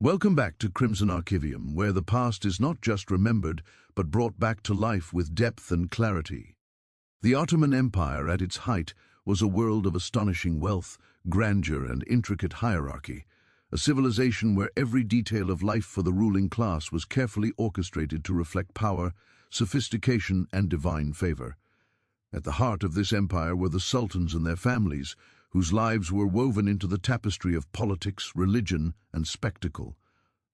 Welcome back to Crimson Archivium, where the past is not just remembered, but brought back to life with depth and clarity. The Ottoman Empire, at its height, was a world of astonishing wealth, grandeur, and intricate hierarchy, a civilization where every detail of life for the ruling class was carefully orchestrated to reflect power, sophistication, and divine favor. At the heart of this empire were the sultans and their families, whose lives were woven into the tapestry of politics, religion, and spectacle.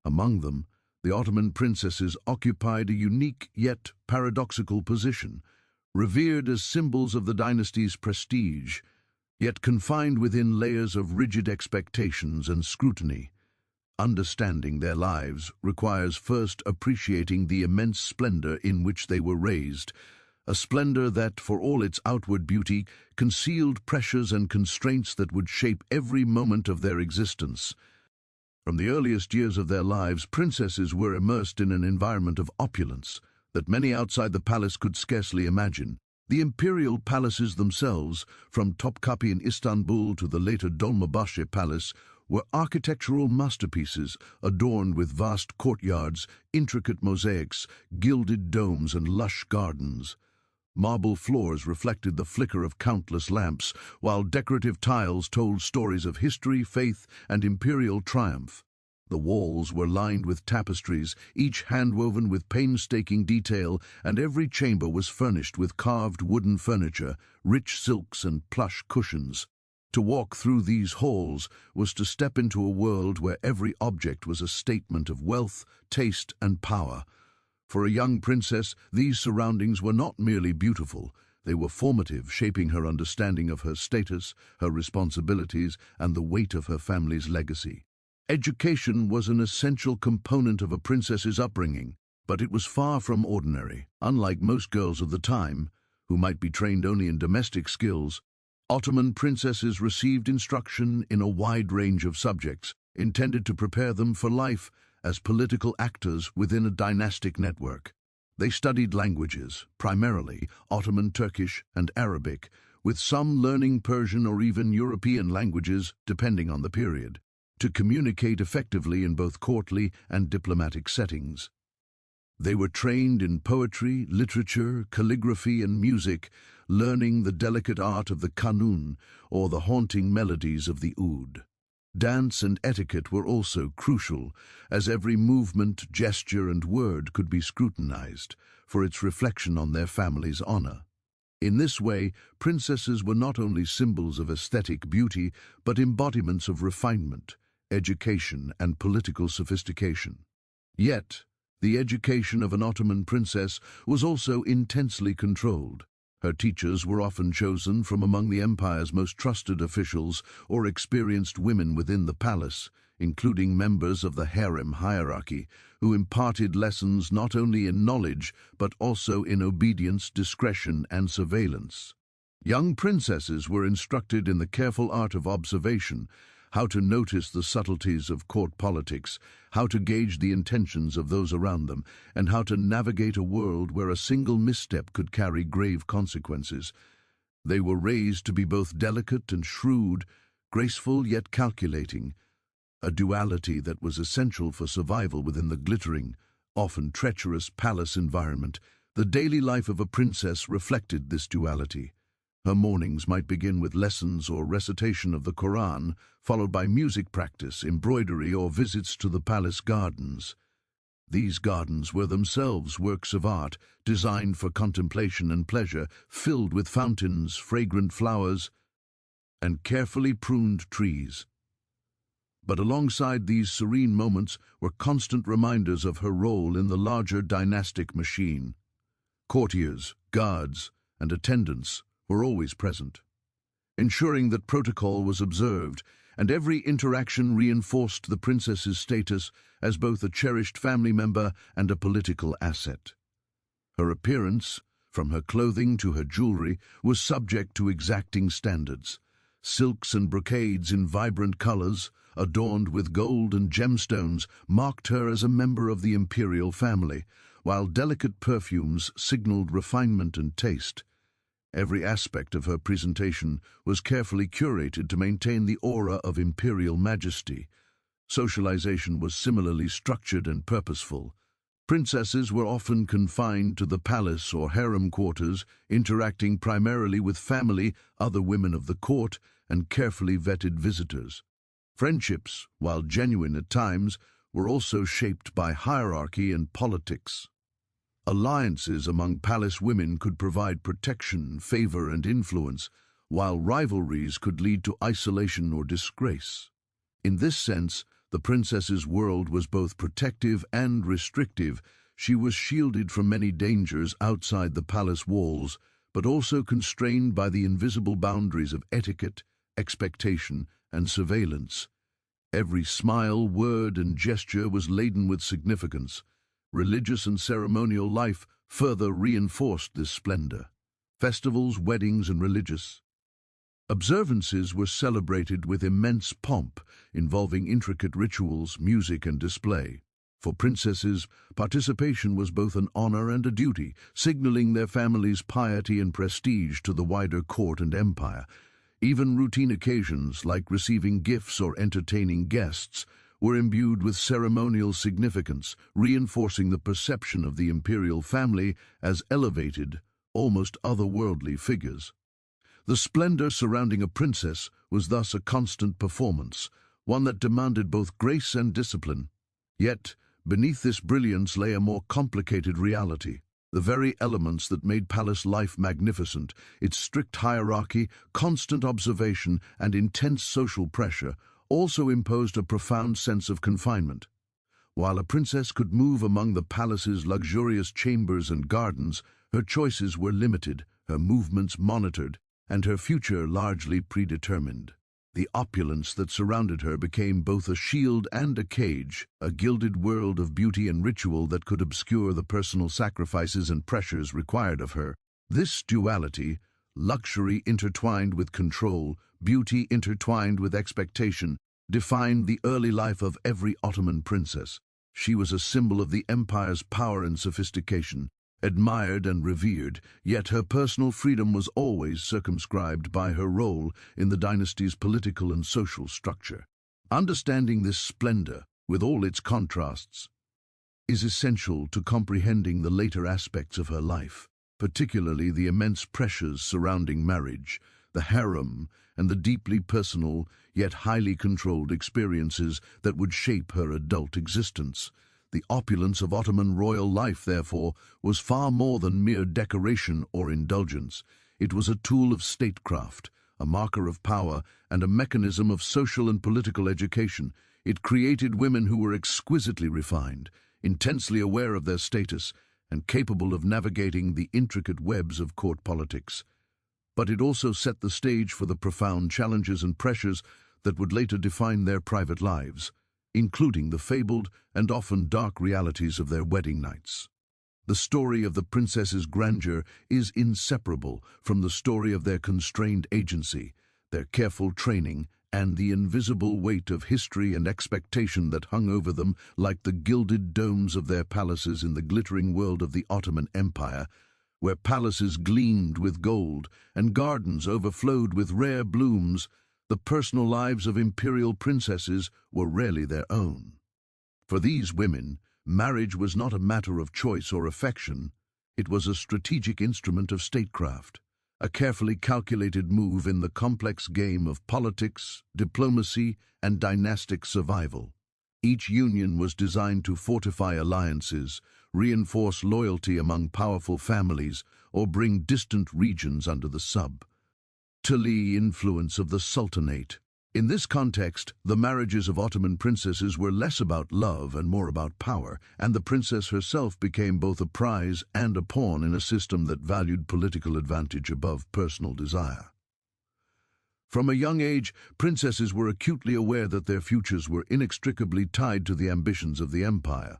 Among them, the Ottoman princesses occupied a unique yet paradoxical position, revered as symbols of the dynasty's prestige, yet confined within layers of rigid expectations and scrutiny. Understanding their lives requires first appreciating the immense splendor in which they were raised, a splendor that, for all its outward beauty, concealed pressures and constraints that would shape every moment of their existence. From the earliest years of their lives, princesses were immersed in an environment of opulence that many outside the palace could scarcely imagine. The imperial palaces themselves, from Topkapi in Istanbul to the later Dolmabahce Palace, were architectural masterpieces adorned with vast courtyards, intricate mosaics, gilded domes, and lush gardens. Marble floors reflected the flicker of countless lamps, while decorative tiles told stories of history, faith, and imperial triumph. The walls were lined with tapestries, each hand-woven with painstaking detail, and every chamber was furnished with carved wooden furniture, rich silks, and plush cushions. To walk through these halls was to step into a world where every object was a statement of wealth, taste, and power. For a young princess, these surroundings were not merely beautiful, they were formative, shaping her understanding of her status, her responsibilities, and the weight of her family's legacy. Education was an essential component of a princess's upbringing, but it was far from ordinary. Unlike most girls of the time, who might be trained only in domestic skills, Ottoman princesses received instruction in a wide range of subjects, intended to prepare them for life as political actors within a dynastic network. They studied languages, primarily Ottoman Turkish and Arabic, with some learning Persian or even European languages, depending on the period, to communicate effectively in both courtly and diplomatic settings. They were trained in poetry, literature, calligraphy, and music, learning the delicate art of the kanun, or the haunting melodies of the oud. Dance and etiquette were also crucial, as every movement, gesture, and word could be scrutinized for its reflection on their family's honor. In this way, princesses were not only symbols of aesthetic beauty, but embodiments of refinement, education, and political sophistication. Yet, the education of an Ottoman princess was also intensely controlled. Her teachers were often chosen from among the empire's most trusted officials or experienced women within the palace, including members of the harem hierarchy, who imparted lessons not only in knowledge but also in obedience, discretion, and surveillance. Young princesses were instructed in the careful art of observation, how to notice the subtleties of court politics, how to gauge the intentions of those around them, and how to navigate a world where a single misstep could carry grave consequences. They were raised to be both delicate and shrewd, graceful yet calculating, a duality that was essential for survival within the glittering, often treacherous palace environment. The daily life of a princess reflected this duality. Her mornings might begin with lessons or recitation of the Quran, followed by music practice, embroidery, or visits to the palace gardens. These gardens were themselves works of art, designed for contemplation and pleasure, filled with fountains, fragrant flowers, and carefully pruned trees. But alongside these serene moments were constant reminders of her role in the larger dynastic machine. Courtiers, guards, and attendants were always present, ensuring that protocol was observed, and every interaction reinforced the princess's status as both a cherished family member and a political asset. Her appearance, from her clothing to her jewelry, was subject to exacting standards. Silks and brocades in vibrant colors, adorned with gold and gemstones, marked her as a member of the imperial family, while delicate perfumes signaled refinement and taste. Every aspect of her presentation was carefully curated to maintain the aura of imperial majesty. Socialization was similarly structured and purposeful. Princesses were often confined to the palace or harem quarters, interacting primarily with family, other women of the court, and carefully vetted visitors. Friendships, while genuine at times, were also shaped by hierarchy and politics. Alliances among palace women could provide protection, favor, and influence, while rivalries could lead to isolation or disgrace. In this sense, the princess's world was both protective and restrictive. She was shielded from many dangers outside the palace walls, but also constrained by the invisible boundaries of etiquette, expectation, and surveillance. Every smile, word, and gesture was laden with significance. Religious and ceremonial life further reinforced this splendor. Festivals, weddings, and religious observances were celebrated with immense pomp, involving intricate rituals, music, and display. For princesses, participation was both an honor and a duty, signaling their families' piety and prestige to the wider court and empire. Even routine occasions, like receiving gifts or entertaining guests, were imbued with ceremonial significance, reinforcing the perception of the imperial family as elevated, almost otherworldly figures. The splendor surrounding a princess was thus a constant performance, one that demanded both grace and discipline. Yet, beneath this brilliance lay a more complicated reality. The very elements that made palace life magnificent, its strict hierarchy, constant observation, and intense social pressure, also imposed a profound sense of confinement. While a princess could move among the palace's luxurious chambers and gardens, her choices were limited, her movements monitored, and her future largely predetermined. The opulence that surrounded her became both a shield and a cage, a gilded world of beauty and ritual that could obscure the personal sacrifices and pressures required of her. This duality, luxury intertwined with control, beauty intertwined with expectation, defined the early life of every Ottoman princess. She was a symbol of the empire's power and sophistication, admired and revered, yet her personal freedom was always circumscribed by her role in the dynasty's political and social structure. Understanding this splendor, with all its contrasts, is essential to comprehending the later aspects of her life, particularly the immense pressures surrounding marriage, the harem, and the deeply personal, yet highly controlled experiences that would shape her adult existence. The opulence of Ottoman royal life, therefore, was far more than mere decoration or indulgence. It was a tool of statecraft, a marker of power, and a mechanism of social and political education. It created women who were exquisitely refined, intensely aware of their status, and capable of navigating the intricate webs of court politics. But it also set the stage for the profound challenges and pressures that would later define their private lives, including the fabled and often dark realities of their wedding nights. The story of the princess's grandeur is inseparable from the story of their constrained agency, their careful training, and the invisible weight of history and expectation that hung over them like the gilded domes of their palaces in the glittering world of the Ottoman Empire, where palaces gleamed with gold and gardens overflowed with rare blooms. The personal lives of imperial princesses were rarely their own. For these women, marriage was not a matter of choice or affection. It was a strategic instrument of statecraft, a carefully calculated move in the complex game of politics, diplomacy, and dynastic survival. Each union was designed to fortify alliances, reinforce loyalty among powerful families, or bring distant regions under the influence of the Sultanate. In this context, the marriages of Ottoman princesses were less about love and more about power, and the princess herself became both a prize and a pawn in a system that valued political advantage above personal desire. From a young age, princesses were acutely aware that their futures were inextricably tied to the ambitions of the empire.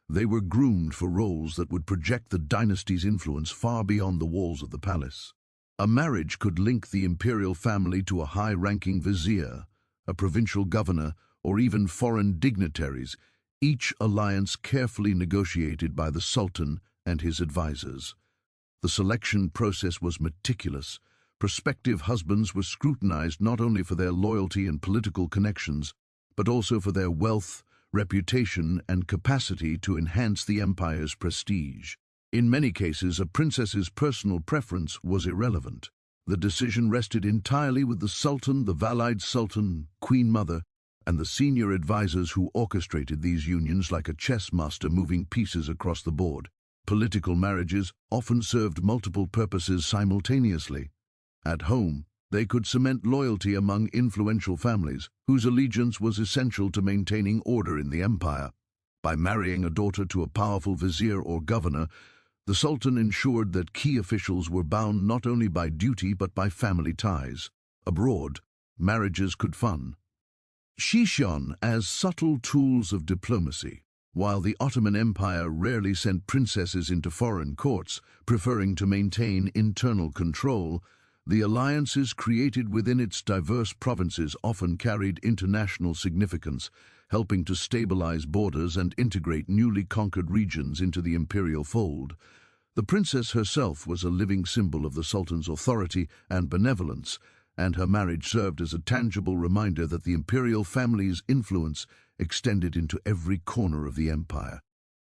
They were groomed for roles that would project the dynasty's influence far beyond the walls of the palace. A marriage could link the imperial family to a high-ranking vizier, a provincial governor, or even foreign dignitaries, each alliance carefully negotiated by the Sultan and his advisors. The selection process was meticulous. Prospective husbands were scrutinized not only for their loyalty and political connections, but also for their wealth, reputation, and capacity to enhance the empire's prestige. In many cases, a princess's personal preference was irrelevant. The decision rested entirely with the sultan, the Valide sultan, queen mother, and the senior advisors who orchestrated these unions like a chess master moving pieces across the board. Political marriages often served multiple purposes simultaneously. At home, they could cement loyalty among influential families, whose allegiance was essential to maintaining order in the empire. By marrying a daughter to a powerful vizier or governor, the sultan ensured that key officials were bound not only by duty but by family ties. Abroad, marriages could function as subtle tools of diplomacy. While the Ottoman Empire rarely sent princesses into foreign courts, preferring to maintain internal control, the alliances created within its diverse provinces often carried international significance, helping to stabilize borders and integrate newly conquered regions into the imperial fold. The princess herself was a living symbol of the sultan's authority and benevolence, and her marriage served as a tangible reminder that the imperial family's influence extended into every corner of the empire.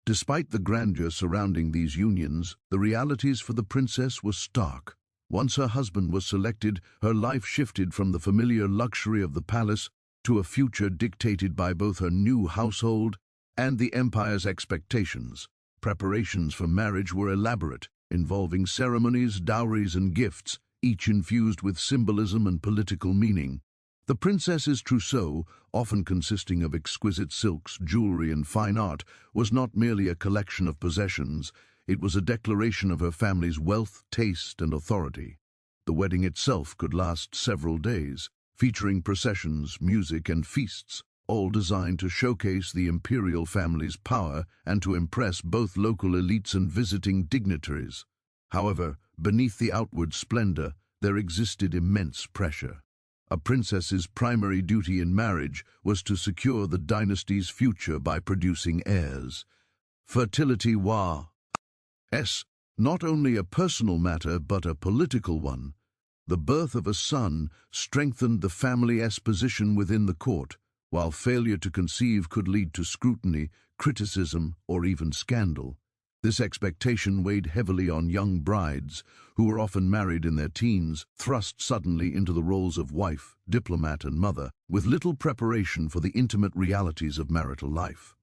Despite the grandeur surrounding these unions, the realities for the princess were stark. Once her husband was selected, her life shifted from the familiar luxury of the palace to a future dictated by both her new household and the empire's expectations. Preparations for marriage were elaborate, involving ceremonies, dowries, and gifts, each infused with symbolism and political meaning. The princess's trousseau, often consisting of exquisite silks, jewelry, and fine art, was not merely a collection of possessions. It was a declaration of her family's wealth, taste, and authority. The wedding itself could last several days, featuring processions, music, and feasts, all designed to showcase the imperial family's power and to impress both local elites and visiting dignitaries. However, beneath the outward splendor, there existed immense pressure. A princess's primary duty in marriage was to secure the dynasty's future by producing heirs. Fertility was not only a personal matter but a political one. The birth of a son strengthened the family's position within the court, while failure to conceive could lead to scrutiny, criticism, or even scandal. This expectation weighed heavily on young brides, who were often married in their teens, thrust suddenly into the roles of wife, diplomat, and mother, with little preparation for the intimate realities of marital life.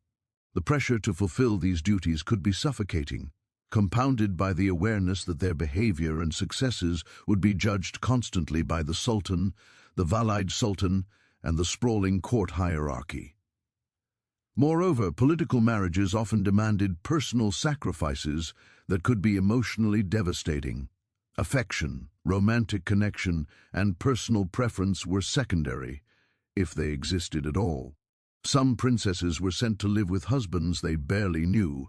The pressure to fulfill these duties could be suffocating, compounded by the awareness that their behavior and successes would be judged constantly by the sultan, the Valide sultan, and the sprawling court hierarchy. Moreover, political marriages often demanded personal sacrifices that could be emotionally devastating. Affection, romantic connection, and personal preference were secondary, if they existed at all. Some princesses were sent to live with husbands they barely knew,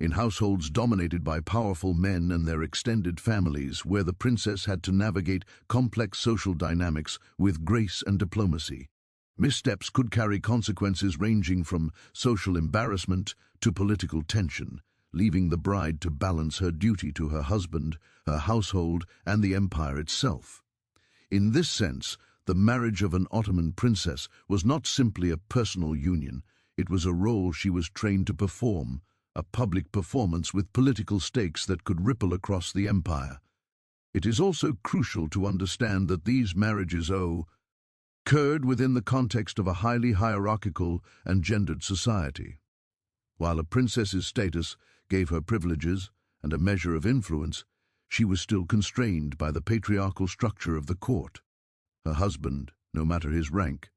in households dominated by powerful men and their extended families, where the princess had to navigate complex social dynamics with grace and diplomacy. Missteps could carry consequences ranging from social embarrassment to political tension, leaving the bride to balance her duty to her husband, her household, and the empire itself. In this sense, the marriage of an Ottoman princess was not simply a personal union, it was a role she was trained to perform, a public performance with political stakes that could ripple across the empire. It is also crucial to understand that these marriages occurred within the context of a highly hierarchical and gendered society. While a princess's status gave her privileges and a measure of influence, she was still constrained by the patriarchal structure of the court. Her husband, no matter his rank,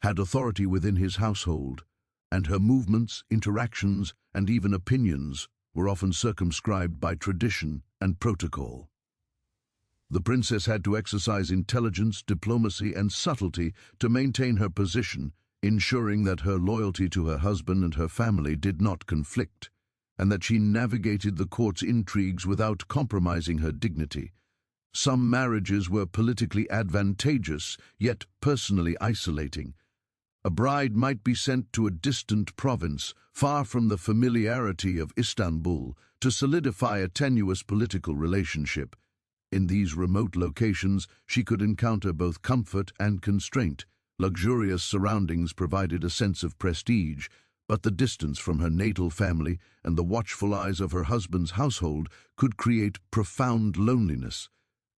had authority within his household, and her movements, interactions, and even opinions were often circumscribed by tradition and protocol. The princess had to exercise intelligence, diplomacy, and subtlety to maintain her position, ensuring that her loyalty to her husband and her family did not conflict, and that she navigated the court's intrigues without compromising her dignity. Some marriages were politically advantageous, yet personally isolating. A bride might be sent to a distant province, far from the familiarity of Istanbul, to solidify a tenuous political relationship. In these remote locations, she could encounter both comfort and constraint, Luxurious surroundings provided a sense of prestige, but the distance from her natal family and the watchful eyes of her husband's household could create profound loneliness.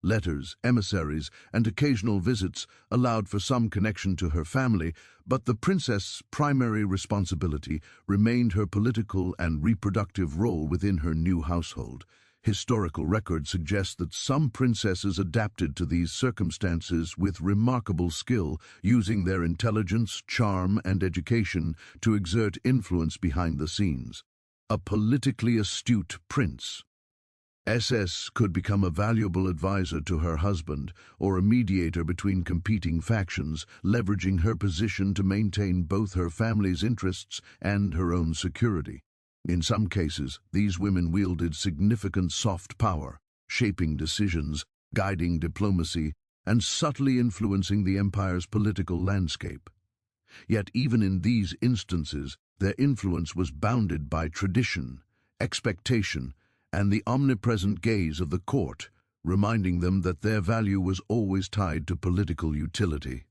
Letters, emissaries, and occasional visits allowed for some connection to her family, but the princess's primary responsibility remained her political and reproductive role within her new household. Historical records suggest that some princesses adapted to these circumstances with remarkable skill, using their intelligence, charm, and education to exert influence behind the scenes. A politically astute prince. SS could become a valuable advisor to her husband or a mediator between competing factions, leveraging her position to maintain both her family's interests and her own security. In some cases, these women wielded significant soft power, shaping decisions, guiding diplomacy, and subtly influencing the empire's political landscape. Yet even in these instances, their influence was bounded by tradition, expectation, and the omnipresent gaze of the court, reminding them that their value was always tied to political utility.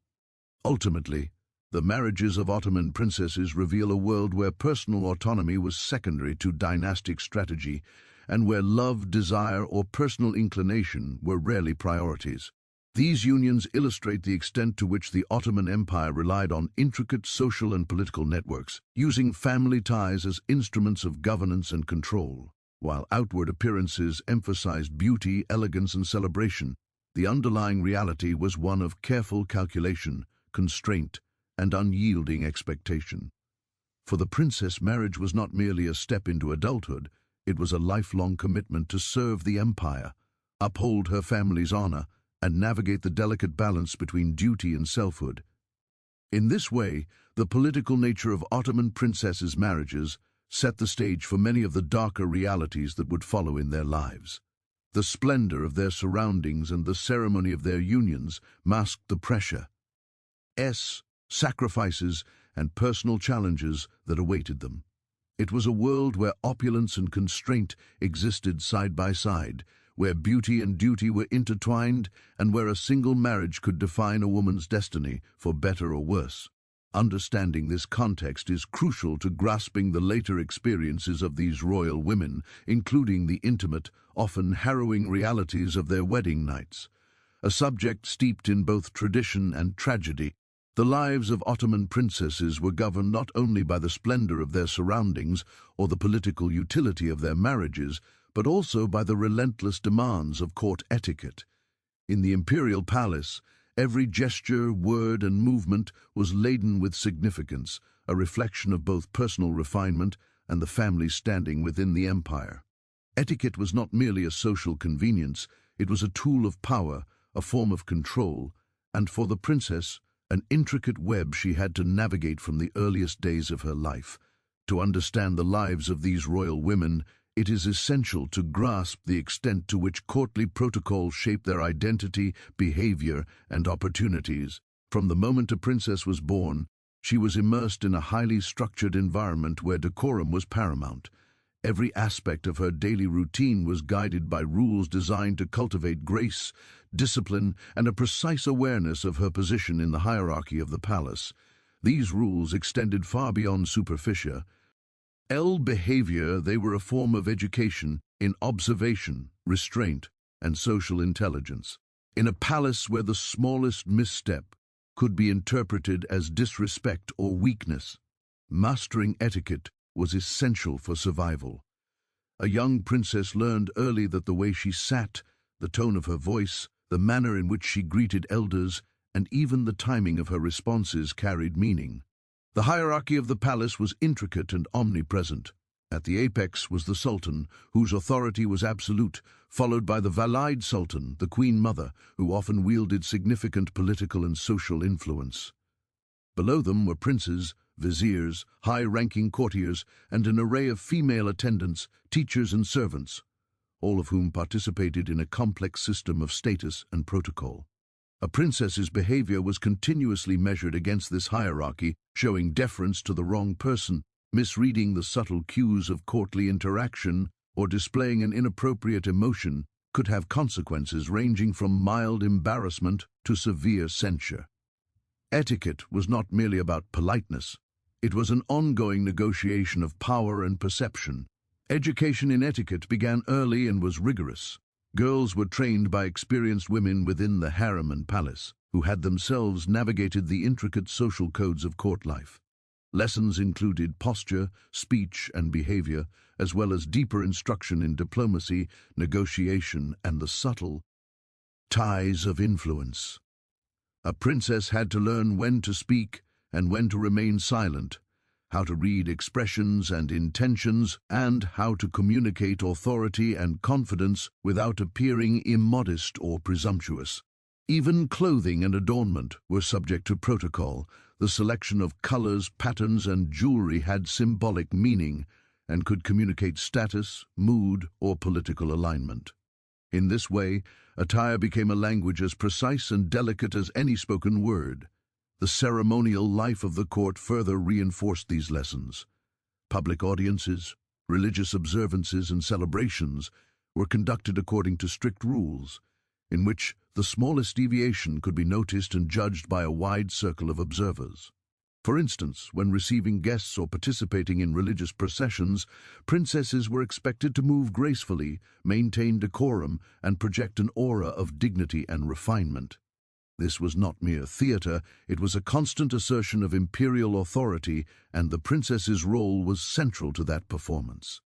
Ultimately, the marriages of Ottoman princesses reveal a world where personal autonomy was secondary to dynastic strategy, and where love, desire, or personal inclination were rarely priorities. These unions illustrate the extent to which the Ottoman Empire relied on intricate social and political networks, using family ties as instruments of governance and control. While outward appearances emphasized beauty, elegance, and celebration, the underlying reality was one of careful calculation, constraint, and unyielding expectation. For the princess, marriage was not merely a step into adulthood, it was a lifelong commitment to serve the empire, uphold her family's honor, and navigate the delicate balance between duty and selfhood. In this way, the political nature of Ottoman princesses' marriages set the stage for many of the darker realities that would follow in their lives. The splendor of their surroundings and the ceremony of their unions masked the pressure, sacrifices, and personal challenges that awaited them. It was a world where opulence and constraint existed side by side, where beauty and duty were intertwined, and where a single marriage could define a woman's destiny, for better or worse. Understanding this context is crucial to grasping the later experiences of these royal women, including the intimate, often harrowing realities of their wedding nights. A subject steeped in both tradition and tragedy, the lives of Ottoman princesses were governed not only by the splendor of their surroundings or the political utility of their marriages, but also by the relentless demands of court etiquette. In the imperial palace, every gesture, word, and movement was laden with significance, a reflection of both personal refinement and the family's standing within the empire. Etiquette was not merely a social convenience, it was a tool of power, a form of control, and for the princess, an intricate web she had to navigate from the earliest days of her life. To understand the lives of these royal women, it is essential to grasp the extent to which courtly protocols shape their identity, behavior, and opportunities. From the moment a princess was born, she was immersed in a highly structured environment where decorum was paramount. Every aspect of her daily routine was guided by rules designed to cultivate grace, discipline, and a precise awareness of her position in the hierarchy of the palace. These rules extended far beyond superficial behavior. They were a form of education in observation, restraint, and social intelligence. In a palace where the smallest misstep could be interpreted as disrespect or weakness, mastering etiquette was essential for survival. A young princess learned early that the way she sat, the tone of her voice, the manner in which she greeted elders, and even the timing of her responses carried meaning. The hierarchy of the palace was intricate and omnipresent. At the apex was the sultan, whose authority was absolute, followed by the Valide sultan, the queen mother, who often wielded significant political and social influence. Below them were princes, viziers, high-ranking courtiers, and an array of female attendants, teachers and servants, all of whom participated in a complex system of status and protocol. A princess's behavior was continuously measured against this hierarchy, showing deference to the wrong person, misreading the subtle cues of courtly interaction, or displaying an inappropriate emotion could have consequences ranging from mild embarrassment to severe censure. Etiquette was not merely about politeness. It was an ongoing negotiation of power and perception. Education in etiquette began early and was rigorous. Girls were trained by experienced women within the harem and palace, who had themselves navigated the intricate social codes of court life. Lessons included posture, speech, and behavior, as well as deeper instruction in diplomacy, negotiation, and the subtle ties of influence. A princess had to learn when to speak and when to remain silent, how to read expressions and intentions, and how to communicate authority and confidence without appearing immodest or presumptuous. Even clothing and adornment were subject to protocol. The selection of colors, patterns, and jewelry had symbolic meaning and could communicate status, mood, or political alignment. In this way, attire became a language as precise and delicate as any spoken word. The ceremonial life of the court further reinforced these lessons. Public audiences, religious observances, and celebrations were conducted according to strict rules, in which the smallest deviation could be noticed and judged by a wide circle of observers. For instance, when receiving guests or participating in religious processions, princesses were expected to move gracefully, maintain decorum, and project an aura of dignity and refinement. This was not mere theater, it was a constant assertion of imperial authority, and the princess's role was central to that performance.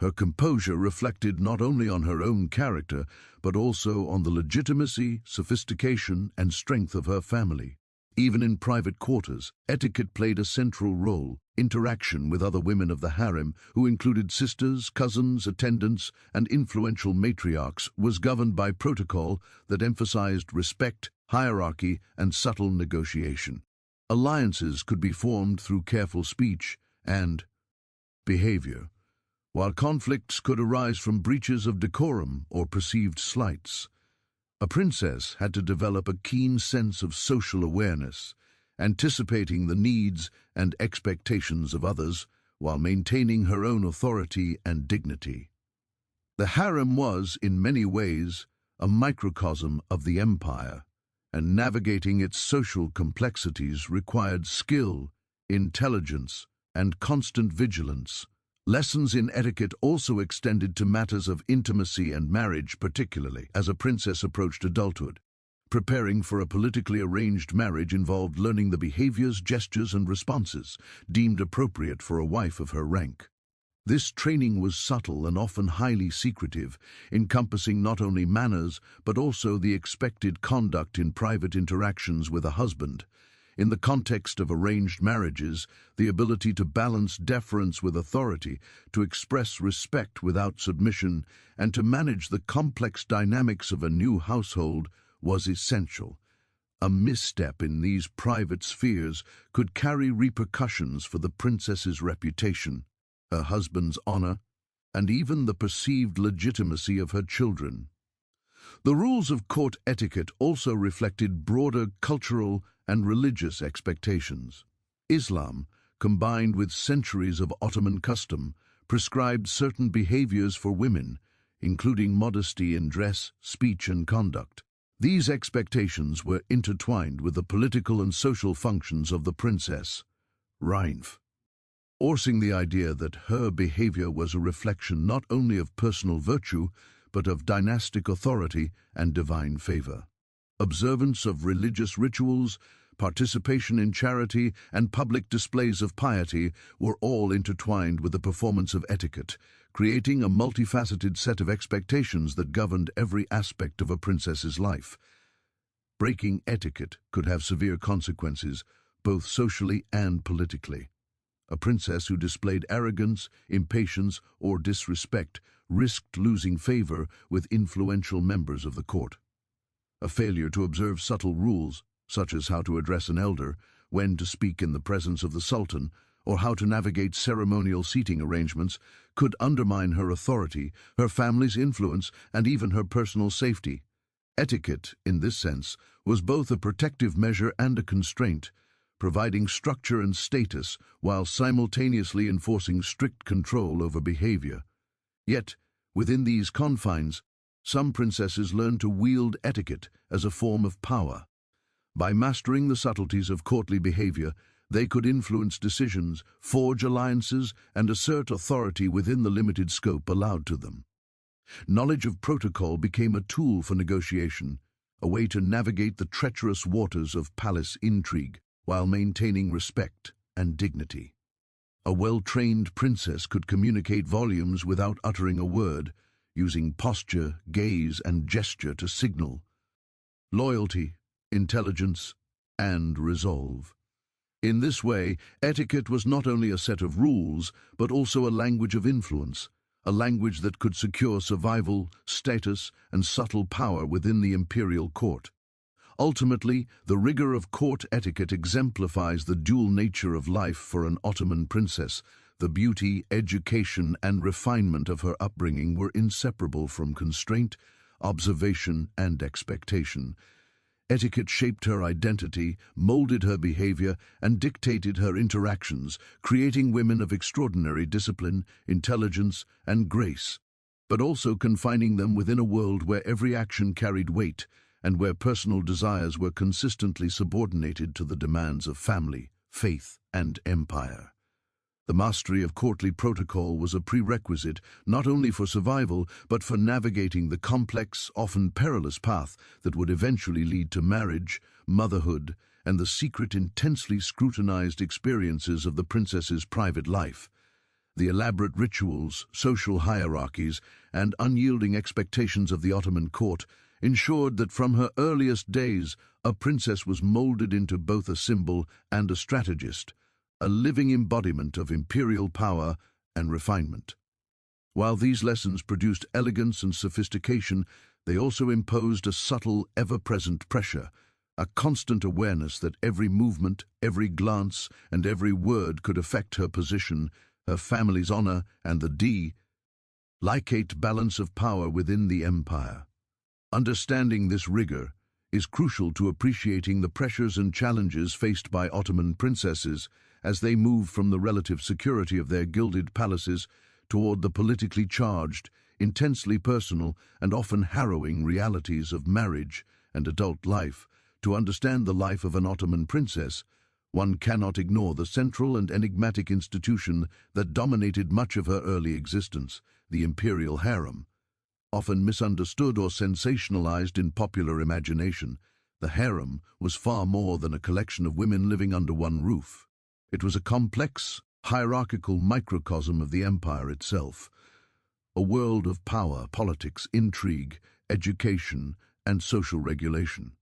Her composure reflected not only on her own character, but also on the legitimacy, sophistication, and strength of her family. Even in private quarters, etiquette played a central role. Interaction with other women of the harem, who included sisters, cousins, attendants, and influential matriarchs, was governed by protocol that emphasized respect, hierarchy, and subtle negotiation. Alliances could be formed through careful speech and behavior, while conflicts could arise from breaches of decorum or perceived slights. A princess had to develop a keen sense of social awareness, anticipating the needs and expectations of others while maintaining her own authority and dignity. The harem was, in many ways, a microcosm of the empire, and navigating its social complexities required skill, intelligence, and constant vigilance. Lessons in etiquette also extended to matters of intimacy and marriage, particularly as a princess approached adulthood. Preparing for a politically arranged marriage involved learning the behaviors, gestures, and responses deemed appropriate for a wife of her rank. This training was subtle and often highly secretive, encompassing not only manners but also the expected conduct in private interactions with a husband. In the context of arranged marriages, the ability to balance deference with authority, to express respect without submission, and to manage the complex dynamics of a new household was essential. A misstep in these private spheres could carry repercussions for the princess's reputation, her husband's honor, and even the perceived legitimacy of her children. The rules of court etiquette also reflected broader cultural and religious expectations. Islam, combined with centuries of Ottoman custom, prescribed certain behaviors for women, including modesty in dress, speech, and conduct. These expectations were intertwined with the political and social functions of the princess, reinforcing the idea that her behavior was a reflection not only of personal virtue, but of dynastic authority and divine favor. Observance of religious rituals, participation in charity, and public displays of piety were all intertwined with the performance of etiquette, creating a multifaceted set of expectations that governed every aspect of a princess's life. Breaking etiquette could have severe consequences, both socially and politically. A princess who displayed arrogance, impatience, or disrespect risked losing favor with influential members of the court. A failure to observe subtle rules, such as how to address an elder, when to speak in the presence of the sultan, or how to navigate ceremonial seating arrangements, could undermine her authority, her family's influence, and even her personal safety. Etiquette, in this sense, was both a protective measure and a constraint, providing structure and status while simultaneously enforcing strict control over behavior. Yet, within these confines, some princesses learned to wield etiquette as a form of power. By mastering the subtleties of courtly behavior, they could influence decisions, forge alliances, and assert authority within the limited scope allowed to them. Knowledge of protocol became a tool for negotiation, a way to navigate the treacherous waters of palace intrigue while maintaining respect and dignity. A well-trained princess could communicate volumes without uttering a word, using posture, gaze, and gesture to signal loyalty, intelligence, and resolve. In this way, etiquette was not only a set of rules, but also a language of influence, a language that could secure survival, status, and subtle power within the imperial court. Ultimately, the rigor of court etiquette exemplifies the dual nature of life for an Ottoman princess. The beauty, education, and refinement of her upbringing were inseparable from constraint, observation, and expectation. Etiquette shaped her identity, molded her behavior, and dictated her interactions, creating women of extraordinary discipline, intelligence, and grace, but also confining them within a world where every action carried weight and where personal desires were consistently subordinated to the demands of family, faith, and empire. The mastery of courtly protocol was a prerequisite not only for survival, but for navigating the complex, often perilous path that would eventually lead to marriage, motherhood, and the secret, intensely scrutinized experiences of the princess's private life. The elaborate rituals, social hierarchies, and unyielding expectations of the Ottoman court ensured that from her earliest days, a princess was molded into both a symbol and a strategist, a living embodiment of imperial power and refinement. While these lessons produced elegance and sophistication, they also imposed a subtle, ever-present pressure, a constant awareness that every movement, every glance, and every word could affect her position, her family's honor, and the delicate balance of power within the empire. Understanding this rigor is crucial to appreciating the pressures and challenges faced by Ottoman princesses as they move from the relative security of their gilded palaces toward the politically charged, intensely personal, and often harrowing realities of marriage and adult life. To understand the life of an Ottoman princess, one cannot ignore the central and enigmatic institution that dominated much of her early existence, the imperial harem. Often misunderstood or sensationalized in popular imagination, the harem was far more than a collection of women living under one roof. It was a complex, hierarchical microcosm of the empire itself, a world of power, politics, intrigue, education, and social regulation.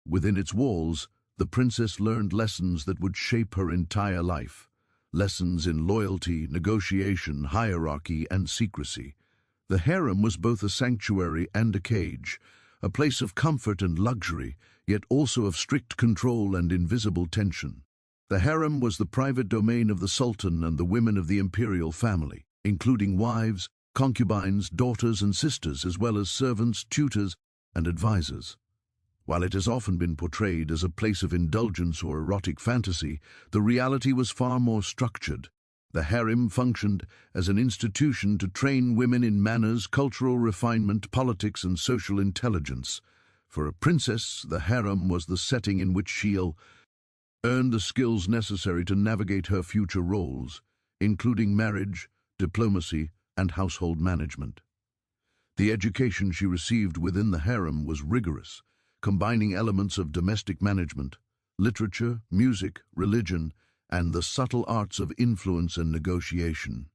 Within its walls, the princess learned lessons that would shape her entire life, lessons in loyalty, negotiation, hierarchy, and secrecy. The harem was both a sanctuary and a cage, a place of comfort and luxury, yet also of strict control and invisible tension. The harem was the private domain of the sultan and the women of the imperial family, including wives, concubines, daughters, and sisters, as well as servants, tutors, and advisors. While it has often been portrayed as a place of indulgence or erotic fantasy, the reality was far more structured. The harem functioned as an institution to train women in manners, cultural refinement, politics, and social intelligence. For a princess, the harem was the setting in which she'll earn the skills necessary to navigate her future roles, including marriage, diplomacy, and household management. The education she received within the harem was rigorous, combining elements of domestic management, literature, music, religion, and the subtle arts of influence and negotiation.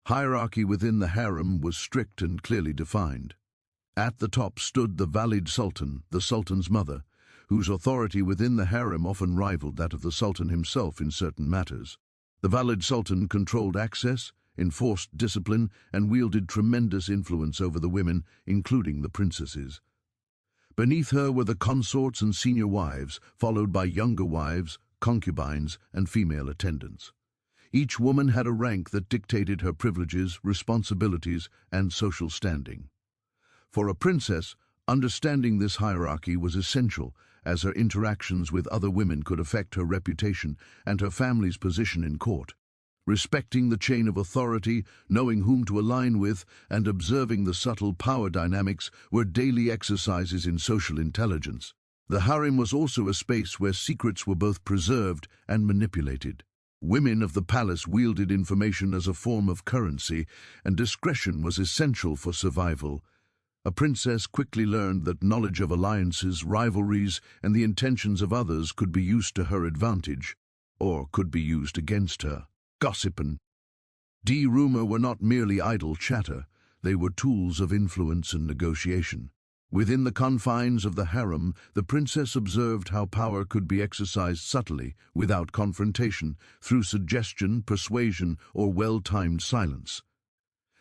Hierarchy within the harem was strict and clearly defined. At the top stood the valid sultan, the sultan's mother, whose authority within the harem often rivaled that of the sultan himself in certain matters. The valid sultan controlled access, enforced discipline, and wielded tremendous influence over the women, including the princesses. Beneath her were the consorts and senior wives, followed by younger wives, concubines, and female attendants. Each woman had a rank that dictated her privileges, responsibilities, and social standing. For a princess, understanding this hierarchy was essential, as her interactions with other women could affect her reputation and her family's position in court. Respecting the chain of authority, knowing whom to align with, and observing the subtle power dynamics were daily exercises in social intelligence. The harem was also a space where secrets were both preserved and manipulated. Women of the palace wielded information as a form of currency, and discretion was essential for survival. A princess quickly learned that knowledge of alliances, rivalries, and the intentions of others could be used to her advantage, or could be used against her. Gossip and rumor were not merely idle chatter, they were tools of influence and negotiation. Within the confines of the harem, the princess observed how power could be exercised subtly, without confrontation, through suggestion, persuasion, or well-timed silence.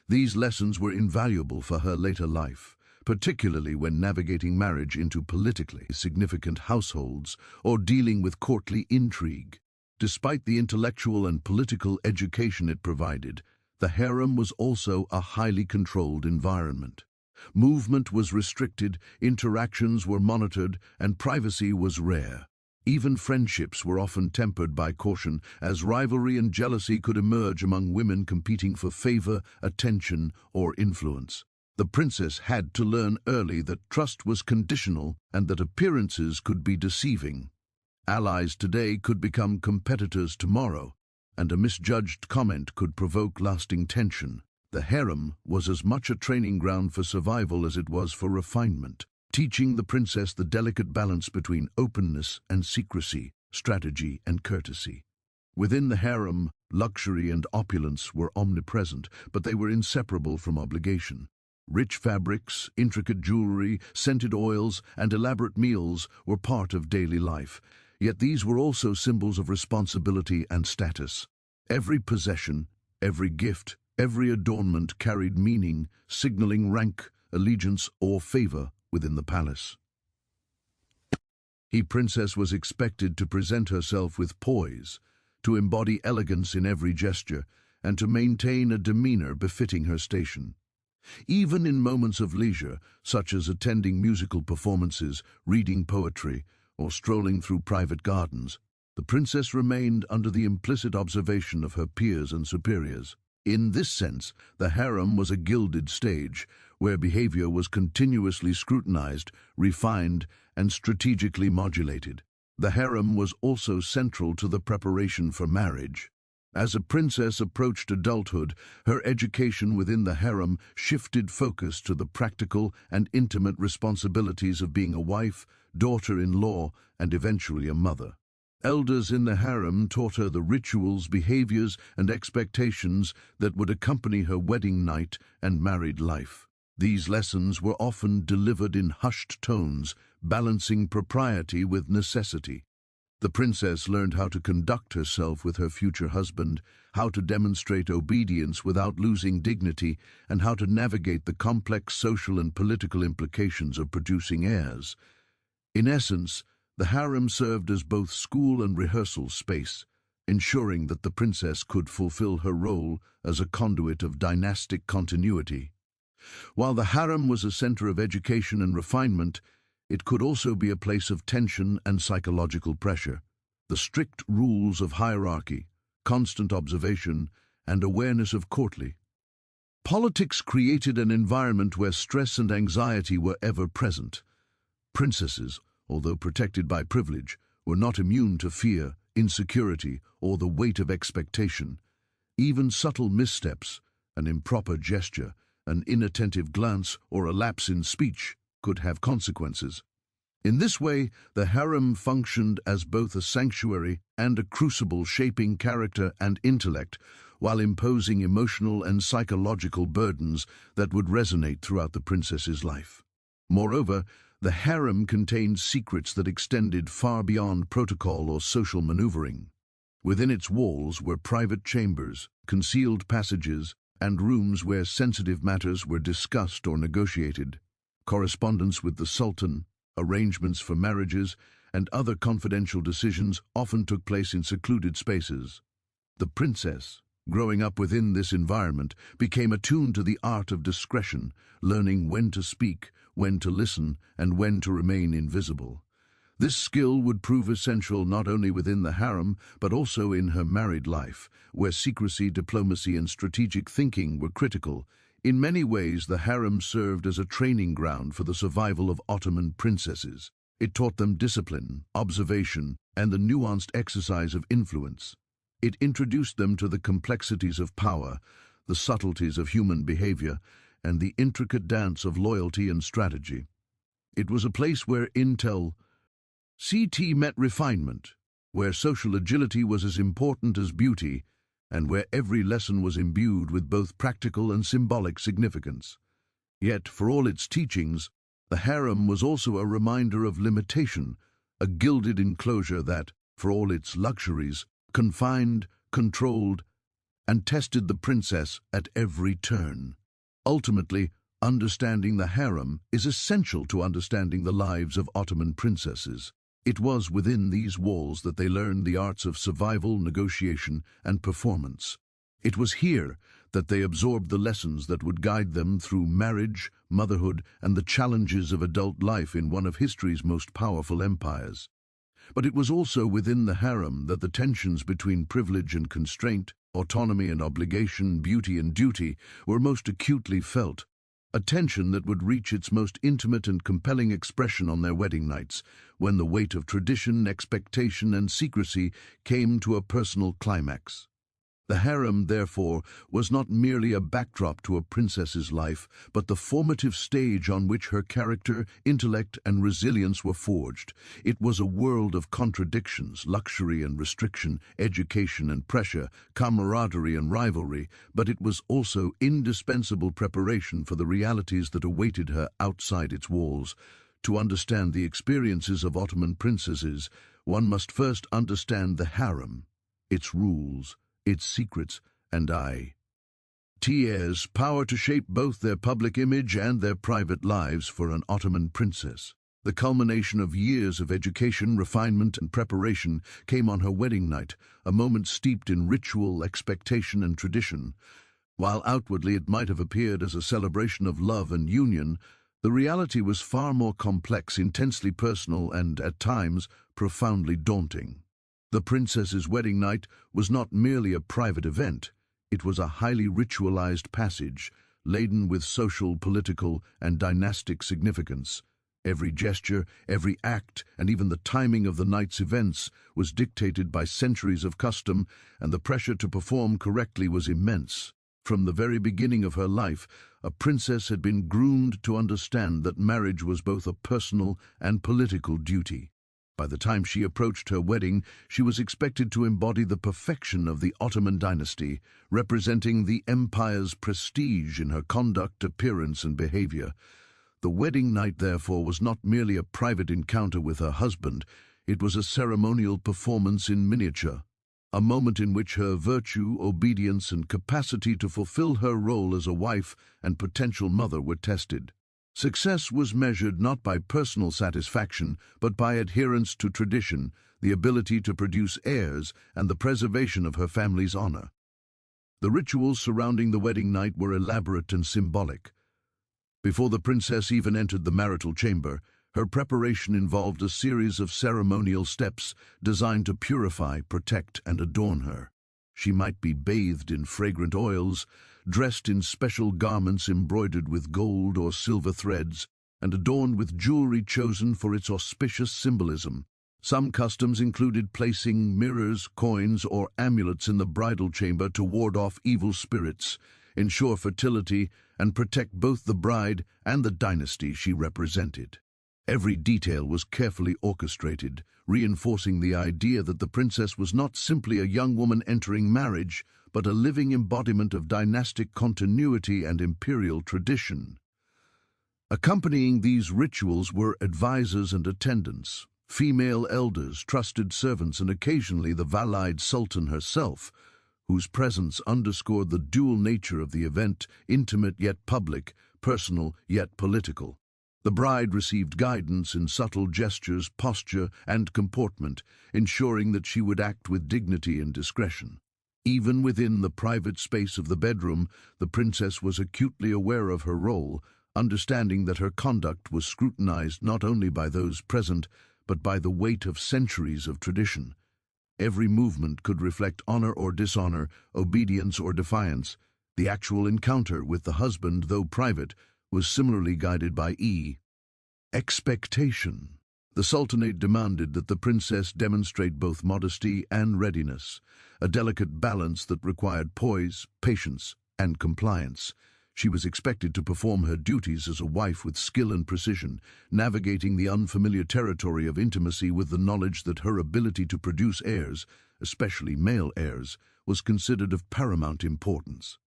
These lessons were invaluable for her later life, particularly when navigating marriage into politically significant households or dealing with courtly intrigue. Despite the intellectual and political education it provided, the harem was also a highly controlled environment. Movement was restricted, interactions were monitored, and privacy was rare. Even friendships were often tempered by caution, as rivalry and jealousy could emerge among women competing for favor, attention, or influence. The princess had to learn early that trust was conditional and that appearances could be deceiving. Allies today could become competitors tomorrow, and a misjudged comment could provoke lasting tension. The harem was as much a training ground for survival as it was for refinement, teaching the princess the delicate balance between openness and secrecy, strategy and courtesy. Within the harem, luxury and opulence were omnipresent, but they were inseparable from obligation. Rich fabrics, intricate jewelry, scented oils, and elaborate meals were part of daily life, yet these were also symbols of responsibility and status. Every possession, every gift, every adornment carried meaning, signaling rank, allegiance, or favor within the palace. The princess was expected to present herself with poise, to embody elegance in every gesture, and to maintain a demeanor befitting her station. Even in moments of leisure, such as attending musical performances, reading poetry, or strolling through private gardens, the princess remained under the implicit observation of her peers and superiors. In this sense, the harem was a gilded stage, where behavior was continuously scrutinized, refined, and strategically modulated. The harem was also central to the preparation for marriage. As a princess approached adulthood, her education within the harem shifted focus to the practical and intimate responsibilities of being a wife, daughter-in-law, and eventually a mother. Elders in the harem taught her the rituals, behaviors, and expectations that would accompany her wedding night and married life. These lessons were often delivered in hushed tones, balancing propriety with necessity. The princess learned how to conduct herself with her future husband, how to demonstrate obedience without losing dignity, and how to navigate the complex social and political implications of producing heirs. In essence, the harem served as both school and rehearsal space, ensuring that the princess could fulfill her role as a conduit of dynastic continuity. While the harem was a center of education and refinement, it could also be a place of tension and psychological pressure. The strict rules of hierarchy, constant observation, and awareness of courtly politics created an environment where stress and anxiety were ever present. Princesses, although protected by privilege, were not immune to fear, insecurity, or the weight of expectation. Even subtle missteps, an improper gesture, an inattentive glance, or a lapse in speech could have consequences. In this way, the harem functioned as both a sanctuary and a crucible, shaping character and intellect, while imposing emotional and psychological burdens that would resonate throughout the princess's life. Moreover, the harem contained secrets that extended far beyond protocol or social maneuvering. Within its walls were private chambers, concealed passages, and rooms where sensitive matters were discussed or negotiated. Correspondence with the sultan, arrangements for marriages, and other confidential decisions often took place in secluded spaces. The princess, growing up within this environment, became attuned to the art of discretion, learning when to speak, when to listen, and when to remain invisible. This skill would prove essential not only within the harem, but also in her married life, where secrecy, diplomacy, and strategic thinking were critical. In many ways, the harem served as a training ground for the survival of Ottoman princesses. It taught them discipline, observation, and the nuanced exercise of influence. It introduced them to the complexities of power, the subtleties of human behavior, and the intricate dance of loyalty and strategy. It was a place where CT met refinement, where social agility was as important as beauty, and where every lesson was imbued with both practical and symbolic significance. Yet, for all its teachings, the harem was also a reminder of limitation, a gilded enclosure that, for all its luxuries, confined, controlled, and tested the princess at every turn. Ultimately, understanding the harem is essential to understanding the lives of Ottoman princesses. It was within these walls that they learned the arts of survival, negotiation, and performance. It was here that they absorbed the lessons that would guide them through marriage, motherhood, and the challenges of adult life in one of history's most powerful empires. But it was also within the harem that the tensions between privilege and constraint, autonomy and obligation, beauty and duty, were most acutely felt. A tension that would reach its most intimate and compelling expression on their wedding nights, when the weight of tradition, expectation, and secrecy came to a personal climax. The harem, therefore, was not merely a backdrop to a princess's life, but the formative stage on which her character, intellect, and resilience were forged. It was a world of contradictions, luxury and restriction, education and pressure, camaraderie and rivalry, but it was also indispensable preparation for the realities that awaited her outside its walls. To understand the experiences of Ottoman princesses, one must first understand the harem, its rules, its secrets, and its power to shape both their public image and their private lives. For an Ottoman princess, the culmination of years of education, refinement, and preparation came on her wedding night, a moment steeped in ritual, expectation, and tradition. While outwardly it might have appeared as a celebration of love and union, the reality was far more complex, intensely personal, and, at times, profoundly daunting. The princess's wedding night was not merely a private event. It was a highly ritualized passage, laden with social, political, and dynastic significance. Every gesture, every act, and even the timing of the night's events was dictated by centuries of custom, and the pressure to perform correctly was immense. From the very beginning of her life, a princess had been groomed to understand that marriage was both a personal and political duty. By the time she approached her wedding, she was expected to embody the perfection of the Ottoman dynasty, representing the empire's prestige in her conduct, appearance, and behavior. The wedding night, therefore, was not merely a private encounter with her husband. It was a ceremonial performance in miniature, a moment in which her virtue, obedience, and capacity to fulfill her role as a wife and potential mother were tested. Success was measured not by personal satisfaction, but by adherence to tradition, the ability to produce heirs, and the preservation of her family's honor. The rituals surrounding the wedding night were elaborate and symbolic. Before the princess even entered the marital chamber, her preparation involved a series of ceremonial steps designed to purify, protect, and adorn her. She might be bathed in fragrant oils, dressed in special garments embroidered with gold or silver threads, and adorned with jewelry chosen for its auspicious symbolism. Some customs included placing mirrors, coins, or amulets in the bridal chamber to ward off evil spirits, ensure fertility, and protect both the bride and the dynasty she represented. Every detail was carefully orchestrated, reinforcing the idea that the princess was not simply a young woman entering marriage, but a living embodiment of dynastic continuity and imperial tradition. Accompanying these rituals were advisors and attendants, female elders, trusted servants, and occasionally the Valide Sultan herself, whose presence underscored the dual nature of the event, intimate yet public, personal yet political. The bride received guidance in subtle gestures, posture, and comportment, ensuring that she would act with dignity and discretion. Even within the private space of the bedroom, the princess was acutely aware of her role, understanding that her conduct was scrutinized not only by those present, but by the weight of centuries of tradition. Every movement could reflect honor or dishonor, obedience or defiance. The actual encounter with the husband, though private, was similarly guided by expectation. The Sultanate demanded that the princess demonstrate both modesty and readiness, a delicate balance that required poise, patience, and compliance. She was expected to perform her duties as a wife with skill and precision, navigating the unfamiliar territory of intimacy with the knowledge that her ability to produce heirs, especially male heirs, was considered of paramount importance.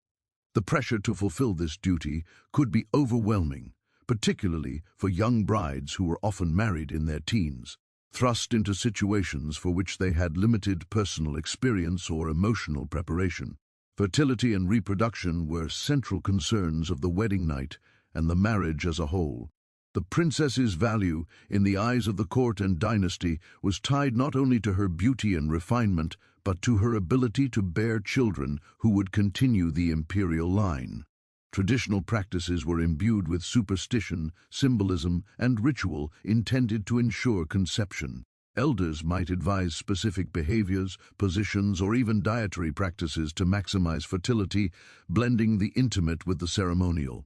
The pressure to fulfill this duty could be overwhelming, particularly for young brides who were often married in their teens, thrust into situations for which they had limited personal experience or emotional preparation. Fertility and reproduction were central concerns of the wedding night and the marriage as a whole. The princess's value in the eyes of the court and dynasty was tied not only to her beauty and refinement, but to her ability to bear children who would continue the imperial line. Traditional practices were imbued with superstition, symbolism, and ritual intended to ensure conception. Elders might advise specific behaviors, positions, or even dietary practices to maximize fertility, blending the intimate with the ceremonial.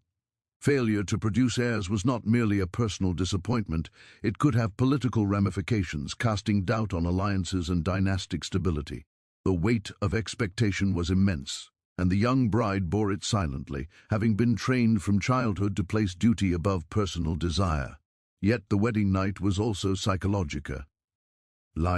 Failure to produce heirs was not merely a personal disappointment, it could have political ramifications, casting doubt on alliances and dynastic stability. The weight of expectation was immense, and the young bride bore it silently, having been trained from childhood to place duty above personal desire. Yet the wedding night was also psychological.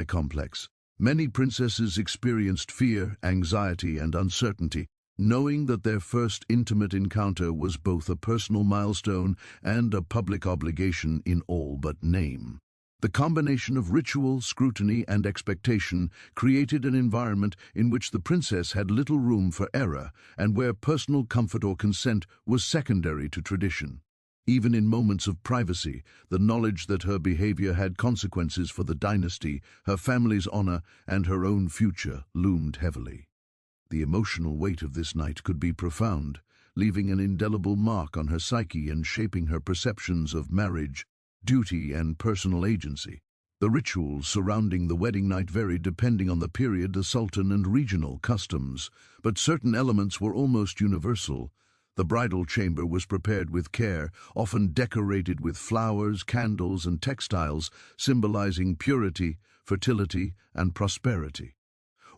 Complex. Many princesses experienced fear, anxiety, and uncertainty, knowing that their first intimate encounter was both a personal milestone and a public obligation in all but name. The combination of ritual, scrutiny, and expectation created an environment in which the princess had little room for error and where personal comfort or consent was secondary to tradition. Even in moments of privacy, the knowledge that her behavior had consequences for the dynasty, her family's honor, and her own future loomed heavily. The emotional weight of this night could be profound, leaving an indelible mark on her psyche and shaping her perceptions of marriage, duty, and personal agency. The rituals surrounding the wedding night varied depending on the period, the sultan, and regional customs, but certain elements were almost universal. The bridal chamber was prepared with care, often decorated with flowers, candles, and textiles, symbolizing purity, fertility, and prosperity.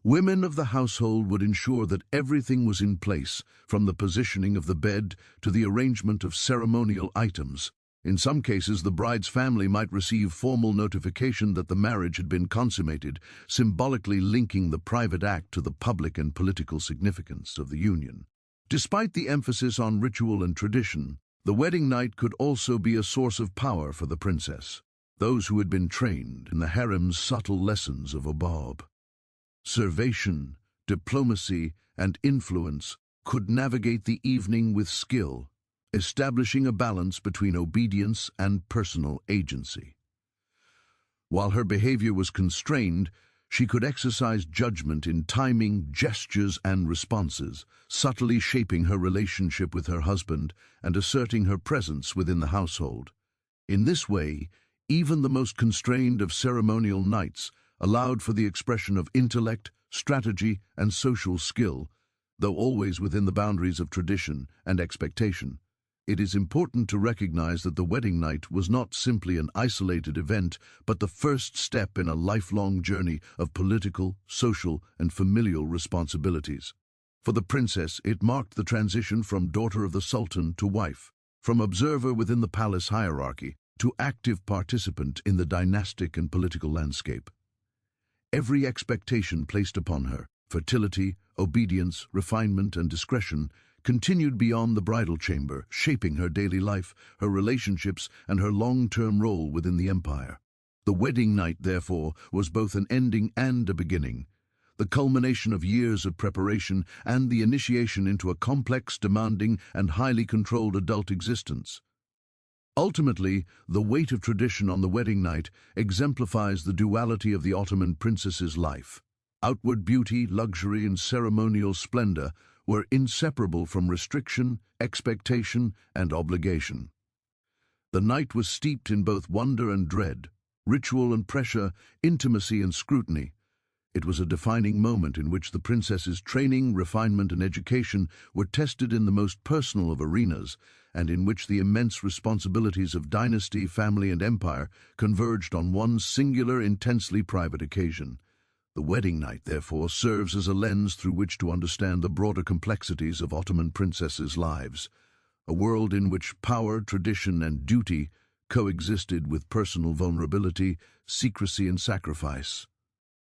Women of the household would ensure that everything was in place, from the positioning of the bed to the arrangement of ceremonial items. In some cases, the bride's family might receive formal notification that the marriage had been consummated, symbolically linking the private act to the public and political significance of the union. Despite the emphasis on ritual and tradition, the wedding night could also be a source of power for the princess. Those who had been trained in the harem's subtle lessons of observation, diplomacy, and influence could navigate the evening with skill, establishing a balance between obedience and personal agency. While her behavior was constrained, she could exercise judgment in timing, gestures, and responses, subtly shaping her relationship with her husband and asserting her presence within the household. In this way, even the most constrained of ceremonial nights allowed for the expression of intellect, strategy, and social skill, though always within the boundaries of tradition and expectation. It is important to recognize that the wedding night was not simply an isolated event, but the first step in a lifelong journey of political, social, and familial responsibilities. For the princess, it marked the transition from daughter of the sultan to wife, from observer within the palace hierarchy to active participant in the dynastic and political landscape. Every expectation placed upon her, fertility, obedience, refinement, and discretion, continued beyond the bridal chamber, shaping her daily life, her relationships, and her long-term role within the empire. The wedding night, therefore, was both an ending and a beginning, the culmination of years of preparation and the initiation into a complex, demanding, and highly controlled adult existence. Ultimately, the weight of tradition on the wedding night exemplifies the duality of the Ottoman princess's life. Outward beauty, luxury, and ceremonial splendor were inseparable from restriction, expectation, and obligation. The night was steeped in both wonder and dread, ritual and pressure, intimacy and scrutiny. It was a defining moment in which the princess's training, refinement, and education were tested in the most personal of arenas, and in which the immense responsibilities of dynasty, family, and empire converged on one singular, intensely private occasion. The wedding night, therefore, serves as a lens through which to understand the broader complexities of Ottoman princesses' lives, a world in which power, tradition, and duty coexisted with personal vulnerability, secrecy, and sacrifice.